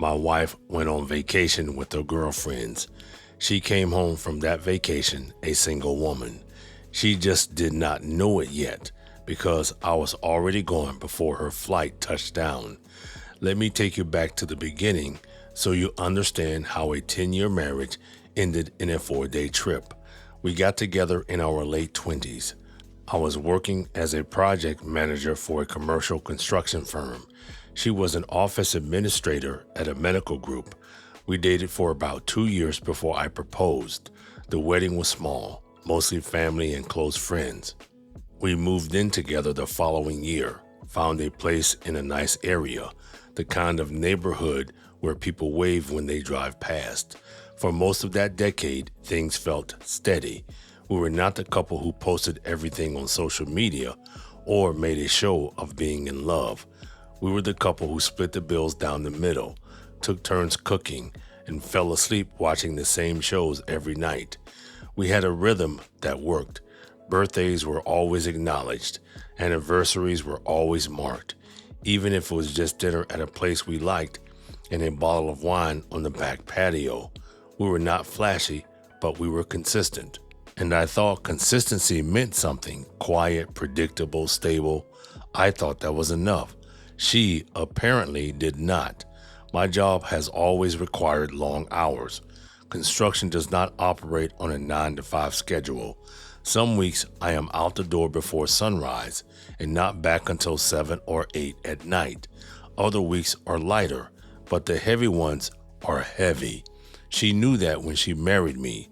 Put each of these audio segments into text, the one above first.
My wife went on vacation with her girlfriends. She came home from that vacation a single woman. She just did not know it yet because I was already gone before her flight touched down. Let me take you back to the beginning so you understand how a 10-year marriage ended in a 4-day trip. We got together in our late 20s. I was working as a project manager for a commercial construction firm. She was an office administrator at a medical group. We dated for about 2 years before I proposed. The wedding was small, mostly family and close friends. We moved in together the following year, found a place in a nice area, the kind of neighborhood where people wave when they drive past. For most of that decade, things felt steady. We were not the couple who posted everything on social media or made a show of being in love. We were the couple who split the bills down the middle, took turns cooking, and fell asleep watching the same shows every night. We had a rhythm that worked. Birthdays were always acknowledged. Anniversaries were always marked, even if it was just dinner at a place we liked and a bottle of wine on the back patio. We were not flashy, but we were consistent. And I thought consistency meant something: quiet, predictable, stable. I thought that was enough. She apparently did not. My job has always required long hours. Construction does not operate on a 9-to-5 schedule. Some weeks I am out the door before sunrise and not back until 7 or 8 at night. Other weeks are lighter, but the heavy ones are heavy. She knew that when she married me.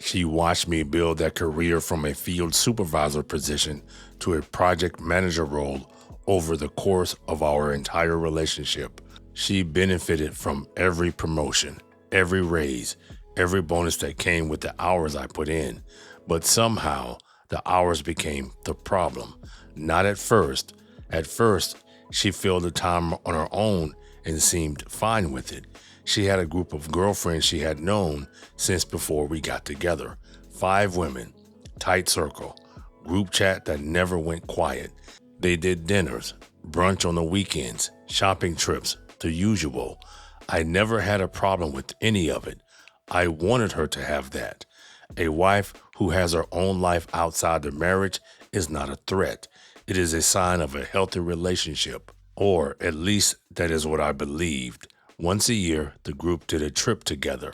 She watched me build that career from a field supervisor position to a project manager role over the course of our entire relationship. She benefited from every promotion, every raise, every bonus that came with the hours I put in. But somehow, the hours became the problem. Not at first. At first, she filled the time on her own and seemed fine with it. She had a group of girlfriends she had known since before we got together. 5 women, tight circle, group chat that never went quiet. They did dinners, brunch on the weekends, shopping trips, the usual. I never had a problem with any of it. I wanted her to have that. A wife who has her own life outside the marriage is not a threat. It is a sign of a healthy relationship, or at least that is what I believed. Once a year, the group did a trip together.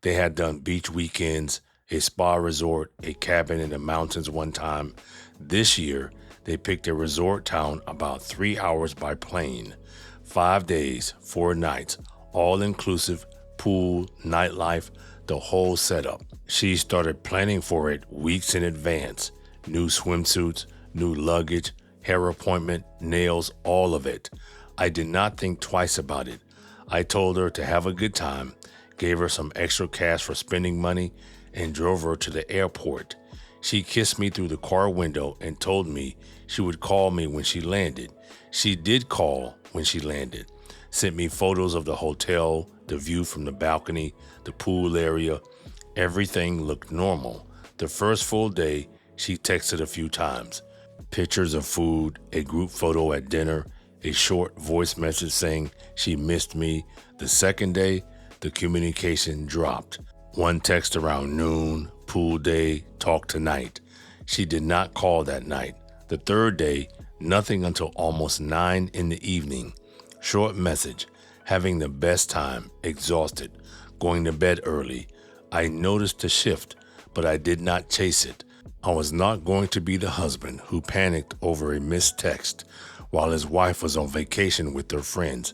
They had done beach weekends, a spa resort, a cabin in the mountains one time. This year, they picked a resort town about 3 hours by plane. 5 days, 4 nights, all inclusive, pool, nightlife, the whole setup. She started planning for it weeks in advance. New swimsuits, new luggage, hair appointment, nails, all of it. I did not think twice about it. I told her to have a good time, gave her some extra cash for spending money, and drove her to the airport. She kissed me through the car window and told me she would call me when she landed. She did call when she landed. Sent me photos of the hotel, the view from the balcony, the pool area. Everything looked normal. The first full day, she texted a few times. Pictures of food, a group photo at dinner, a short voice message saying she missed me. The second day, the communication dropped. One text around noon, pool day, talk tonight. She did not call that night. The third day, nothing until almost 9 in the evening. Short message, having the best time, exhausted, going to bed early. I noticed the shift, but I did not chase it. I was not going to be the husband who panicked over a missed text while his wife was on vacation with their friends.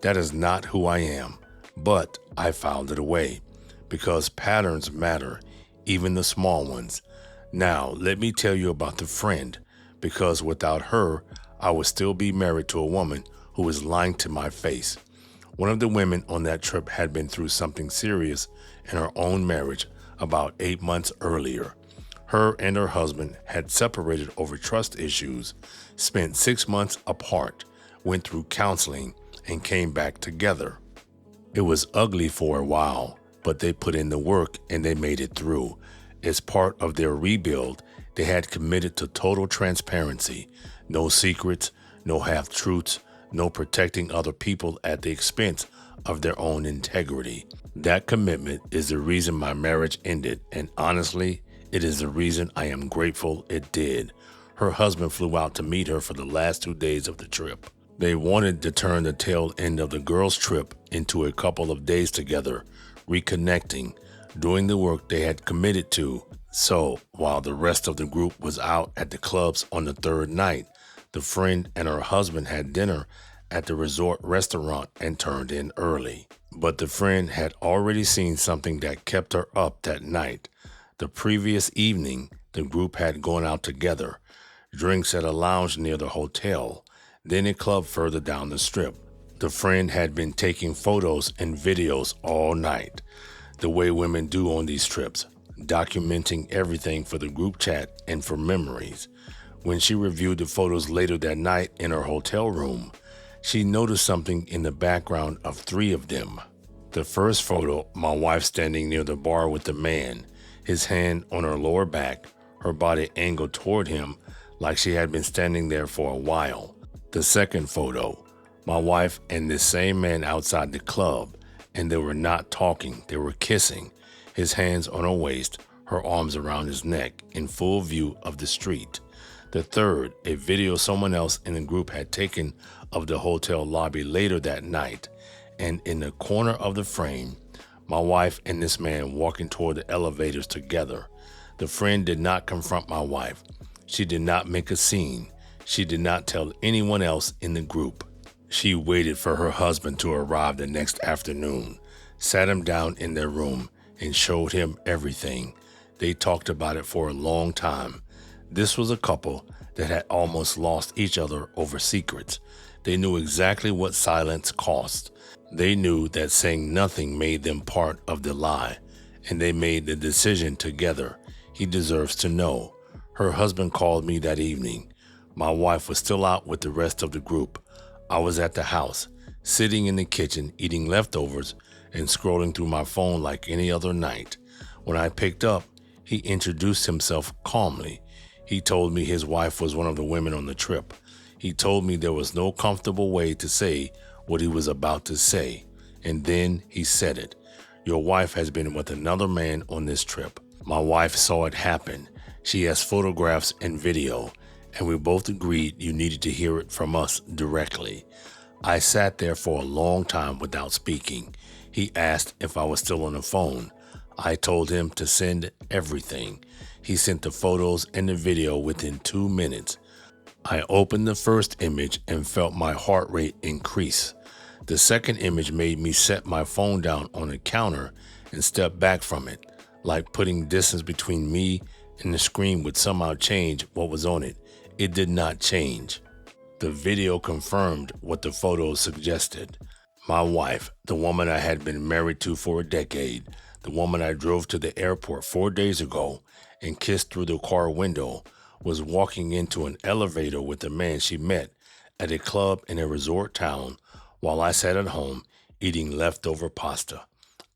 That is not who I am, but I filed it away because patterns matter, even the small ones. Now, let me tell you about the friend, because without her, I would still be married to a woman who was lying to my face. One of the women on that trip had been through something serious in her own marriage about 8 months earlier. Her and her husband had separated over trust issues, spent 6 months apart, went through counseling, and came back together. It was ugly for a while, but they put in the work and they made it through. As part of their rebuild, they had committed to total transparency. No secrets, no half-truths, no protecting other people at the expense of their own integrity. That commitment is the reason my marriage ended, and honestly, it is the reason I am grateful it did. Her husband flew out to meet her for the last 2 days of the trip. They wanted to turn the tail end of the girls' trip into a couple of days together, reconnecting, doing the work they had committed to. So, while the rest of the group was out at the clubs on the third night, the friend and her husband had dinner at the resort restaurant and turned in early. But the friend had already seen something that kept her up that night. The previous evening, the group had gone out together, drinks at a lounge near the hotel, then a club further down the strip. The friend had been taking photos and videos all night, the way women do on these trips, documenting everything for the group chat and for memories. When she reviewed the photos later that night in her hotel room, she noticed something in the background of 3 of them. The first photo, my wife standing near the bar with the man, his hand on her lower back, her body angled toward him like she had been standing there for a while. The second photo, my wife and this same man outside the club, and they were not talking, they were kissing, his hands on her waist, her arms around his neck, in full view of the street. The third, a video someone else in the group had taken of the hotel lobby later that night, and in the corner of the frame, my wife and this man walking toward the elevators together. The friend did not confront my wife. She did not make a scene. She did not tell anyone else in the group. She waited for her husband to arrive the next afternoon, sat him down in their room, and showed him everything. They talked about it for a long time. This was a couple that had almost lost each other over secrets. They knew exactly what silence cost. They knew that saying nothing made them part of the lie, and they made the decision together. He deserves to know. Her husband called me that evening. My wife was still out with the rest of the group. I was at the house, sitting in the kitchen, eating leftovers and scrolling through my phone like any other night. When I picked up, he introduced himself calmly. He told me his wife was one of the women on the trip. He told me there was no comfortable way to say what he was about to say. And then he said it. Your wife has been with another man on this trip. My wife saw it happen. She has photographs and video, and we both agreed you needed to hear it from us directly. I sat there for a long time without speaking. He asked if I was still on the phone. I told him to send everything. He sent the photos and the video within 2 minutes. I opened the first image and felt my heart rate increase. The second image made me set my phone down on the counter and step back from it, like putting distance between me and the screen would somehow change what was on it. It did not change. The video confirmed what the photos suggested. My wife, the woman I had been married to for a decade, the woman I drove to the airport 4 days ago and kissed through the car window, was walking into an elevator with a man she met at a club in a resort town while I sat at home eating leftover pasta.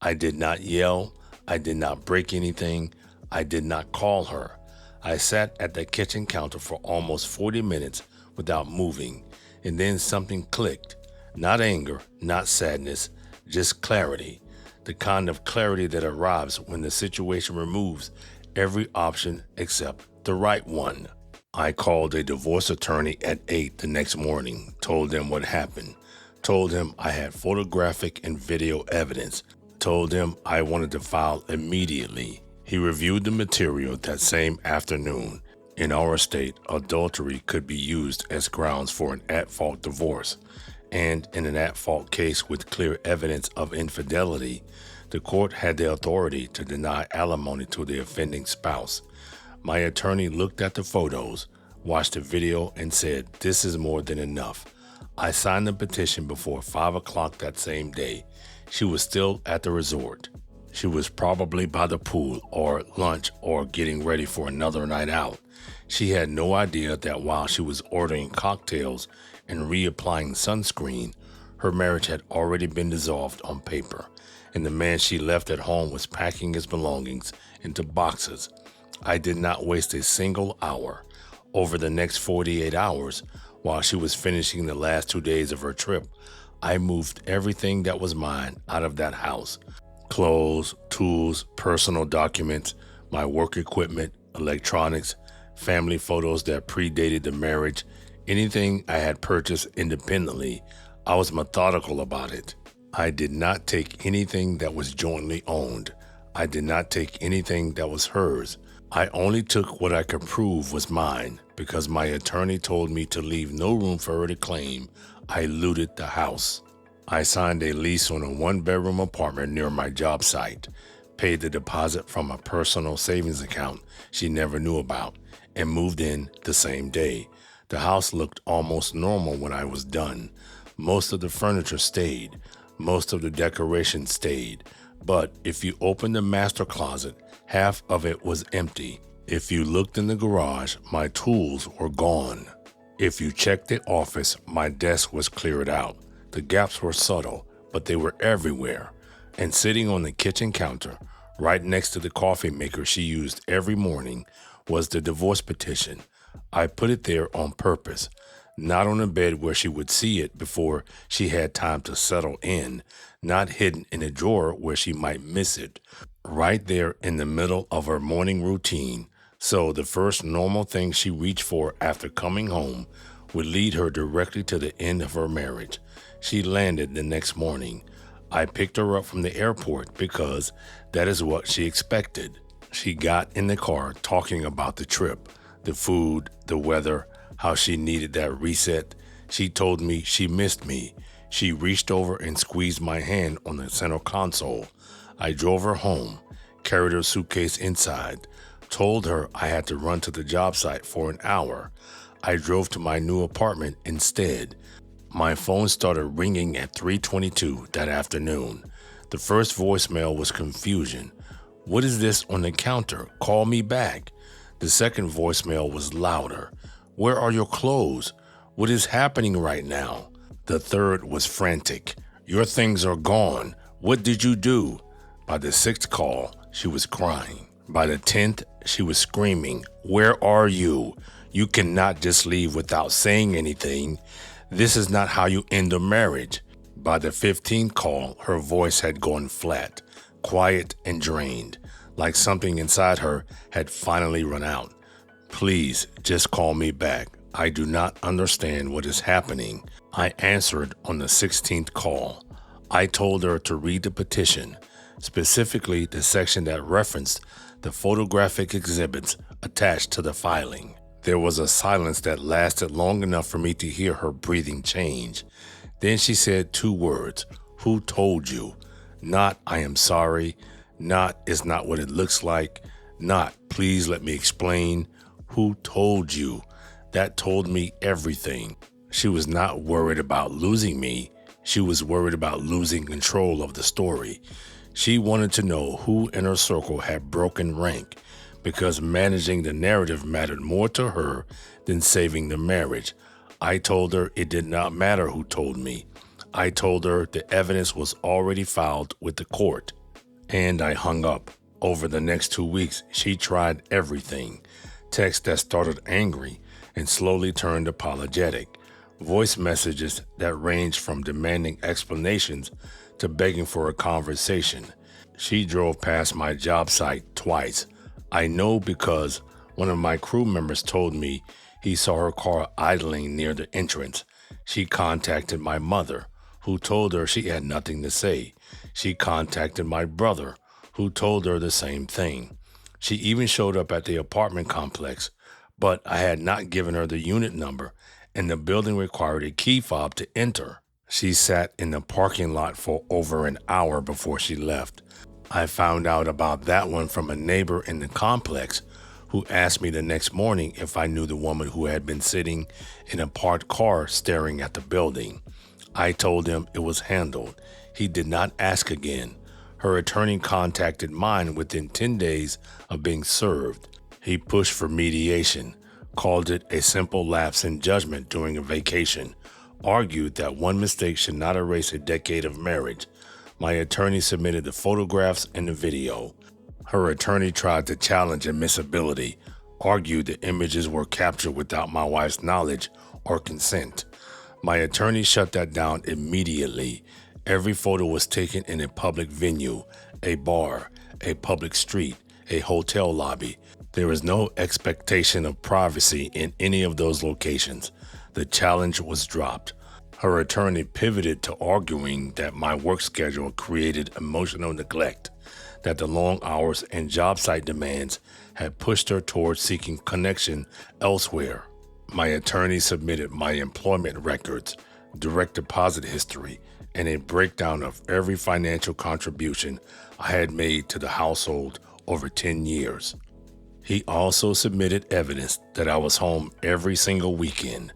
I did not yell. I did not break anything. I did not call her. I sat at the kitchen counter for almost 40 minutes without moving, and then something clicked. Not anger, not sadness, just clarity. The kind of clarity that arrives when the situation removes every option except the right one. I called a divorce attorney at 8 the next morning, told him what happened, told him I had photographic and video evidence, told him I wanted to file immediately. He reviewed the material that same afternoon. In our state, adultery could be used as grounds for an at-fault divorce, and in an at-fault case with clear evidence of infidelity, the court had the authority to deny alimony to the offending spouse. My attorney looked at the photos, watched the video, and said, "This is more than enough." I signed the petition before 5 o'clock that same day. She was still at the resort. She was probably by the pool or lunch or getting ready for another night out. She had no idea that while she was ordering cocktails and reapplying sunscreen, her marriage had already been dissolved on paper, and the man she left at home was packing his belongings into boxes. I did not waste a single hour. Over the next 48 hours, while she was finishing the last 2 days of her trip, I moved everything that was mine out of that house. Clothes, tools, personal documents, my work equipment, electronics, family photos that predated the marriage, anything I had purchased independently. I was methodical about it. I did not take anything that was jointly owned. I did not take anything that was hers. I only took what I could prove was mine. Because my attorney told me to leave no room for her to claim, I looted the house. I signed a lease on a one-bedroom apartment near my job site, paid the deposit from a personal savings account she never knew about, and moved in the same day. The house looked almost normal when I was done. Most of the furniture stayed. Most of the decorations stayed. But if you opened the master closet, half of it was empty. If you looked in the garage, my tools were gone. If you checked the office, my desk was cleared out. The gaps were subtle, but they were everywhere. And sitting on the kitchen counter, right next to the coffee maker she used every morning, was the divorce petition. I put it there on purpose, not on a bed where she would see it before she had time to settle in, not hidden in a drawer where she might miss it, right there in the middle of her morning routine. So the first normal thing she reached for after coming home would lead her directly to the end of her marriage. She landed the next morning. I picked her up from the airport because that is what she expected. She got in the car talking about the trip, the food, the weather, how she needed that reset. She told me she missed me. She reached over and squeezed my hand on the center console. I drove her home, carried her suitcase inside, told her I had to run to the job site for an hour. I drove to my new apartment instead. My phone started ringing at 3:22 that afternoon. The first voicemail was confusion. What is this on the counter? Call me back. The second voicemail was louder. Where are your clothes? What is happening right now? The third was frantic. Your things are gone. What did you do? By the sixth call, she was crying. By the 10th, she was screaming, where are you? You cannot just leave without saying anything. This is not how you end a marriage. By the 15th call, her voice had gone flat, quiet and drained, like something inside her had finally run out. Please, just call me back. I do not understand what is happening. I answered on the 16th call. I told her to read the petition, specifically the section that referenced the photographic exhibits attached to the filing. There was a silence that lasted long enough for me to hear her breathing change. Then she said two words, who told you? Not, I am sorry. Not, it's not what it looks like. Not, please let me explain. Who told you? That told me everything. She was not worried about losing me. She was worried about losing control of the story. She wanted to know who in her circle had broken rank, because managing the narrative mattered more to her than saving the marriage. I told her it did not matter who told me. I told her the evidence was already filed with the court. And I hung up. Over the next 2 weeks, she tried everything. Texts that started angry and slowly turned apologetic. Voice messages that ranged from demanding explanations to begging for a conversation. She drove past my job site twice. I know because one of my crew members told me he saw her car idling near the entrance. She contacted my mother, who told her she had nothing to say. She contacted my brother, who told her the same thing. She even showed up at the apartment complex, but I had not given her the unit number, and the building required a key fob to enter. She sat in the parking lot for over an hour before she left. I found out about that one from a neighbor in the complex who asked me the next morning if I knew the woman who had been sitting in a parked car staring at the building. I told him it was handled. He did not ask again. Her attorney contacted mine within 10 days of being served. He pushed for mediation, called it a simple lapse in judgment during a vacation, argued that one mistake should not erase a decade of marriage. My attorney submitted the photographs and the video. Her attorney tried to challenge admissibility, argued the images were captured without my wife's knowledge or consent. My attorney shut that down immediately. Every photo was taken in a public venue, a bar, a public street, a hotel lobby. There was no expectation of privacy in any of those locations. The challenge was dropped. Her attorney pivoted to arguing that my work schedule created emotional neglect, that the long hours and job site demands had pushed her towards seeking connection elsewhere. My attorney submitted my employment records, direct deposit history, and a breakdown of every financial contribution I had made to the household over 10 years. He also submitted evidence that I was home every single weekend,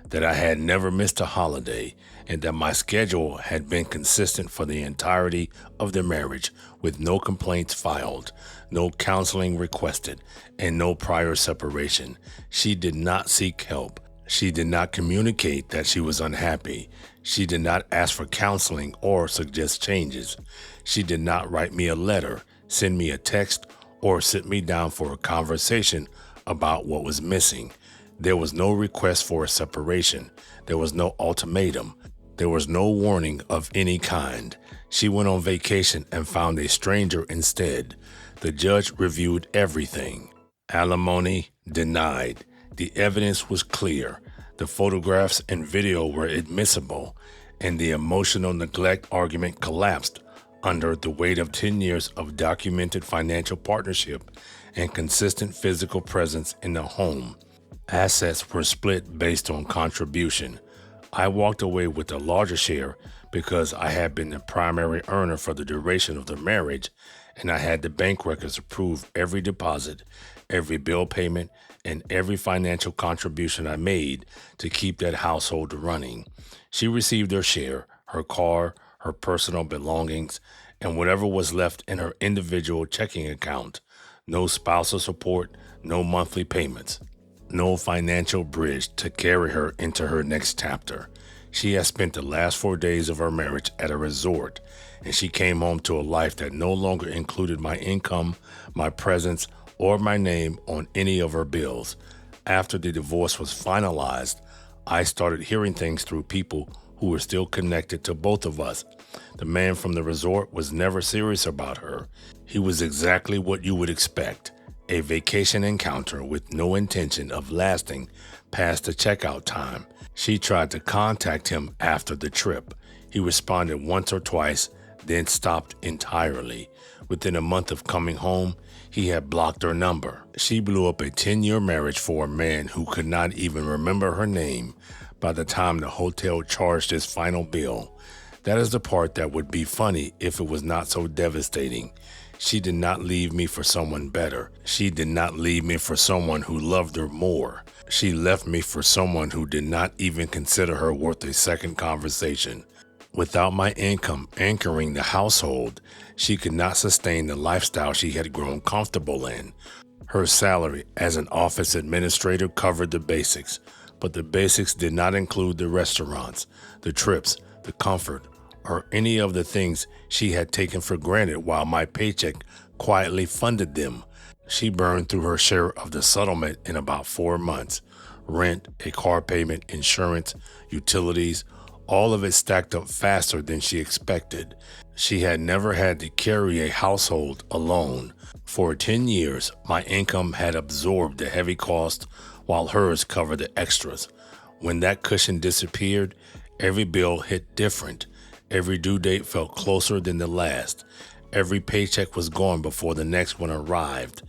that I had never missed a holiday, and that my schedule had been consistent for the entirety of the marriage, with no complaints filed, no counseling requested, and no prior separation. She did not seek help. She did not communicate that she was unhappy. She did not ask for counseling or suggest changes. She did not write me a letter, send me a text, or sit me down for a conversation about what was missing. There was no request for a separation. There was no ultimatum. There was no warning of any kind. She went on vacation and found a stranger instead. The judge reviewed everything. Alimony denied. The evidence was clear. The photographs and video were admissible, and the emotional neglect argument collapsed under the weight of 10 years of documented financial partnership and consistent physical presence in the home. Assets were split based on contribution. I walked away with a larger share because I had been the primary earner for the duration of the marriage, and I had the bank records approve every deposit, every bill payment, and every financial contribution I made to keep that household running. She received her share, her car, her personal belongings, and whatever was left in her individual checking account. No spousal support, no monthly payments. No financial bridge to carry her into her next chapter. She had spent the last 4 days of her marriage at a resort, and she came home to a life that no longer included my income, my presence, or my name on any of her bills. After the divorce was finalized, I started hearing things through people who were still connected to both of us. The man from the resort was never serious about her. He was exactly what you would expect. A vacation encounter with no intention of lasting past the checkout time. She tried to contact him after the trip. He responded once or twice, then stopped entirely. Within a month of coming home, he had blocked her number. She blew up a 10-year marriage for a man who could not even remember her name by the time the hotel charged his final bill. That is the part that would be funny if it was not so devastating. She did not leave me for someone better. She did not leave me for someone who loved her more. She left me for someone who did not even consider her worth a second conversation. Without my income anchoring the household, she could not sustain the lifestyle she had grown comfortable in. Her salary as an office administrator covered the basics, but the basics did not include the restaurants, the trips, the comfort, or any of the things she had taken for granted while my paycheck quietly funded them. She burned through her share of the settlement in about 4 months. Rent, a car payment, insurance, utilities, all of it stacked up faster than she expected. She had never had to carry a household alone. For 10 years, my income had absorbed the heavy cost while hers covered the extras. When that cushion disappeared, every bill hit different. Every due date felt closer than the last. Every paycheck was gone before the next one arrived.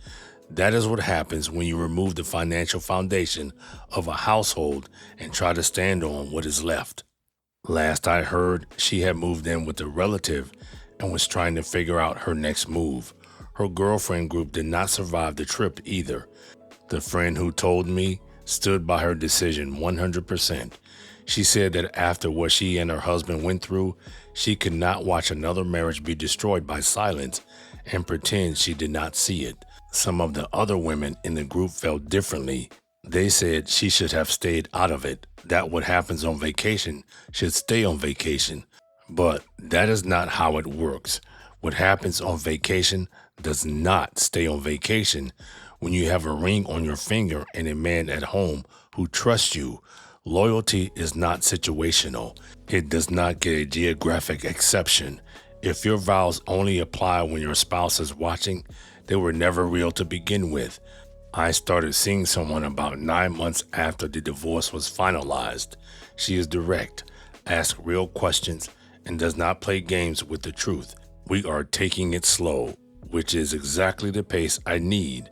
That is what happens when you remove the financial foundation of a household and try to stand on what is left. Last I heard, she had moved in with a relative and was trying to figure out her next move. Her girlfriend group did not survive the trip either. The friend who told me stood by her decision 100%. She said that after what she and her husband went through, she could not watch another marriage be destroyed by silence and pretend she did not see it. Some of the other women in the group felt differently. They said she should have stayed out of it, that what happens on vacation should stay on vacation. But that is not how it works. What happens on vacation does not stay on vacation. When you have a ring on your finger and a man at home who trusts you, Loyalty is not situational. It does not get a geographic exception. If your vows only apply when your spouse is watching, they were never real to begin with. I started seeing someone about 9 months after the divorce was finalized. She is direct, asks real questions, and does not play games with the truth. We are taking it slow, which is exactly the pace I need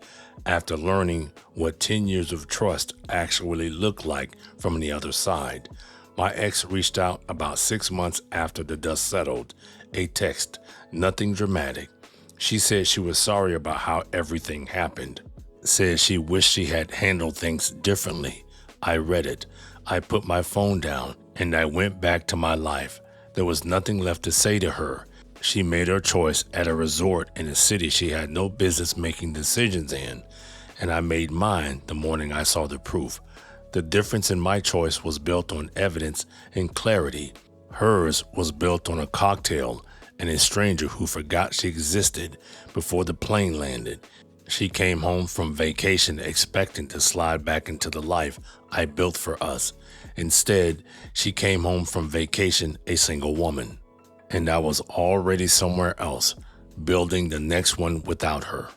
after learning what 10 years of trust actually look like from the other side. My ex reached out about 6 months after the dust settled. A text, nothing dramatic. She said she was sorry about how everything happened. Said she wished she had handled things differently. I read it. I put my phone down and I went back to my life. There was nothing left to say to her. She made her choice at a resort in a city she had no business making decisions in, and I made mine the morning I saw the proof. The difference in my choice was built on evidence and clarity. Hers was built on a cocktail and a stranger who forgot she existed before the plane landed. She came home from vacation expecting to slide back into the life I built for us. Instead, she came home from vacation a single woman. And I was already somewhere else, building the next one without her.